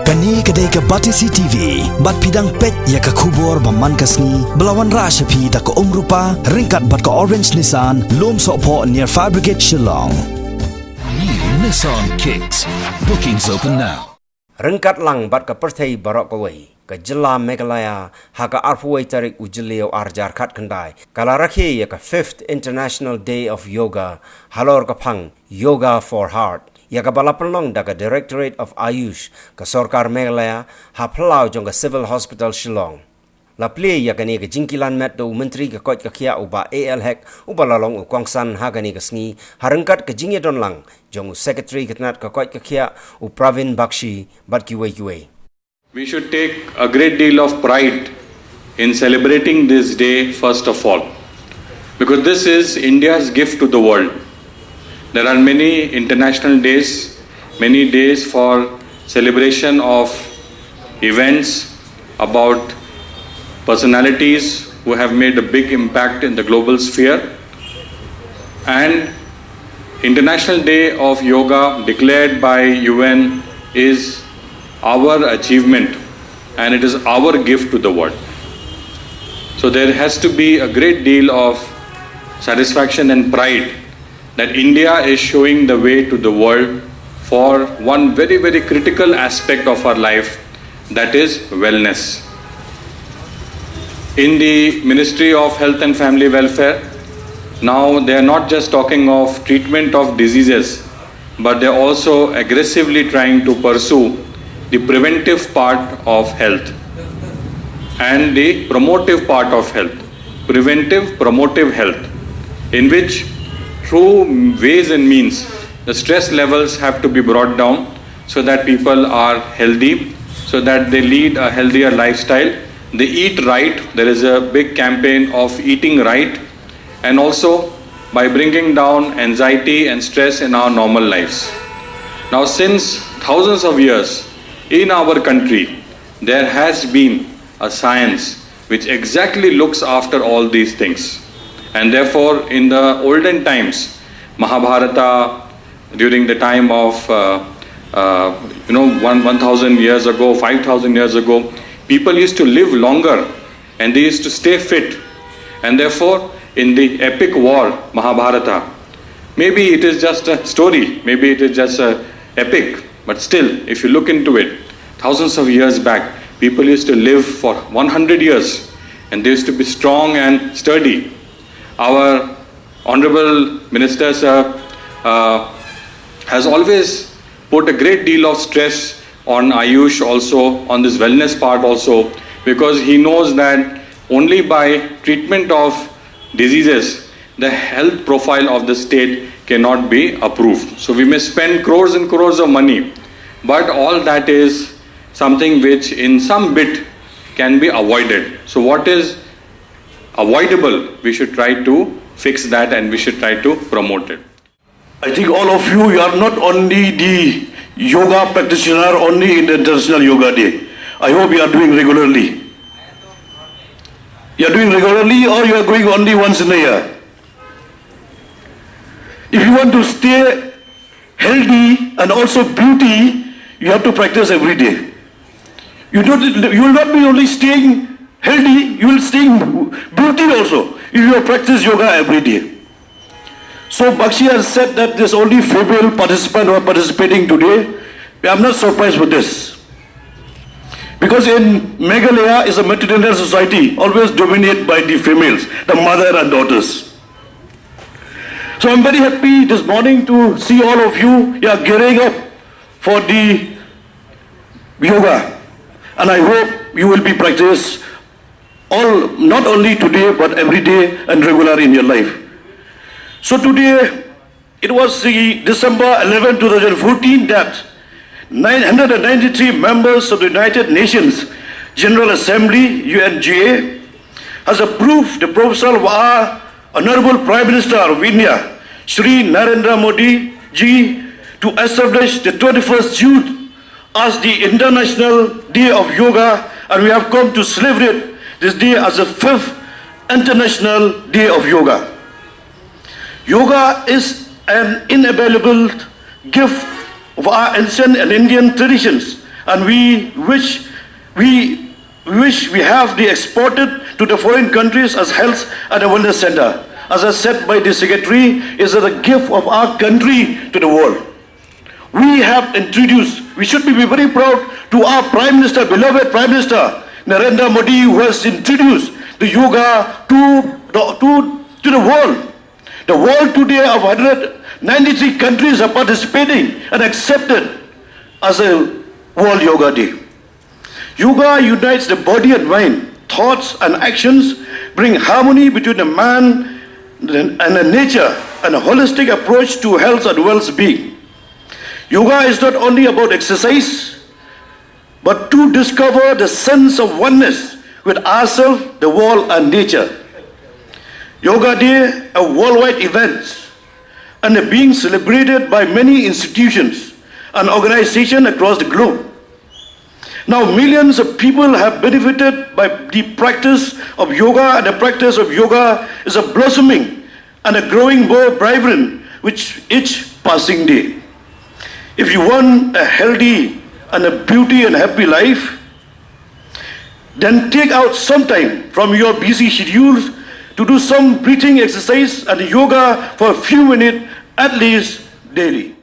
Kani kedai ke Batisi TV, bat pidang pet ya ke kubur baman kasni, belawan rasa pi da ke rupa, ringkat bat ke Orange Nissan, lom sokpo near Fire Brigade Shillong. New Nissan Kicks. Bookings open now. Ringkat lang bat ke Perthai Barak Kawai, ke Jela Meghalaya, haka arpuai tarik ujilio arjar kat kendai. Kala rakhi ya ke 5th International Day of Yoga, halor kapang Yoga for Heart. Ya ke balapelong da ke Directorate of Ayush, ke Sorkar Meghalaya, ha pelau jong ke Civil Hospital Shillong. La play ya ke ni ke jingkilan met do menteri ke kot ke kia uba AL Hek, uba lalong u kwangsan ha ke ni ke sngi, harengkat ke jingye don lang, jong u Secretary ke tenat ke kot ke kia u Pravin Bakshi, bat kiwe. We should take a great deal of pride in celebrating this day first of all, because this is India's gift to the world. There are many international days, many days for celebration of events about personalities who have made a big impact in the global sphere. And International Day of Yoga declared by UN is our achievement and it is our gift to the world. So there has to be a great deal of satisfaction and pride that India is showing the way to the world for one very, very critical aspect of our life, that is wellness. In the Ministry of Health and Family Welfare, now they are not just talking of treatment of diseases, but they are also aggressively trying to pursue the preventive part of health and the promotive part of health, preventive, promotive health, in which through ways and means, the stress levels have to be brought down so that people are healthy, so that they lead a healthier lifestyle. They eat right. There is a big campaign of eating right, and also by bringing down anxiety and stress in our normal lives. Now, since thousands of years in our country, there has been a science which exactly looks after all these things. And therefore, in the olden times, Mahabharata, during the time of 1,000 years ago, 5,000 years ago, people used to live longer and they used to stay fit. And therefore, in the epic war, Mahabharata, maybe it is just a story, maybe it is just an epic, but still, if you look into it, thousands of years back, people used to live for 100 years and they used to be strong and sturdy. Our Honorable Minister Sir has always put a great deal of stress on Ayush also, on this wellness part also, because he knows that only by treatment of diseases, the health profile of the state cannot be approved. So we may spend crores and crores of money, but all that is something which in some bit can be avoided. So what is avoidable, we should try to fix that and we should try to promote it. I think all of you are not only the yoga practitioner only in the International Yoga Day. I hope you are doing regularly. You are doing regularly or you are going only once in a year. If you want to stay healthy and also beauty, you have to practice every day. You will not be only staying healthy, you will stay beauty also if you practice yoga every day. So Bakshi has said that there's only female participants who are participating today. I'm not surprised with this. Because in Meghalaya is a matrilineal society, always dominated by the females, the mother and daughters. So I'm very happy this morning to see all of you gearing up for the yoga. And I hope you will be practiced all, not only today, but every day and regular in your life. So today, it was the December 11, 2014 that 993 members of the United Nations General Assembly, UNGA, has approved the proposal of our Honorable Prime Minister of India, Shri Narendra Modi ji, to establish the 21st June as the International Day of Yoga, and we have come to celebrate this day as the 5th International Day of Yoga. Yoga is an inavailable gift of our ancient and Indian traditions and we wish we have the exported to the foreign countries as health and a wellness center. As I said by the secretary, is a gift of our country to the world. We have introduced, we should be very proud to our Prime Minister, beloved Prime Minister, Narendra Modi, who has introduced the yoga to the world. The world today of 193 countries are participating and accepted as a World Yoga Day. Yoga unites the body and mind. Thoughts and actions bring harmony between the man and the nature, and a holistic approach to health and well-being. Yoga is not only about exercise, but to discover the sense of oneness with ourselves, the world, and nature. Yoga Day, a worldwide event, and being celebrated by many institutions and organizations across the globe. Now millions of people have benefited by the practice of yoga, and the practice of yoga is a blossoming and a growing more vibrant with each passing day. If you want a healthy and a beauty and happy life, then take out some time from your busy schedules to do some breathing exercise and yoga for a few minutes at least daily.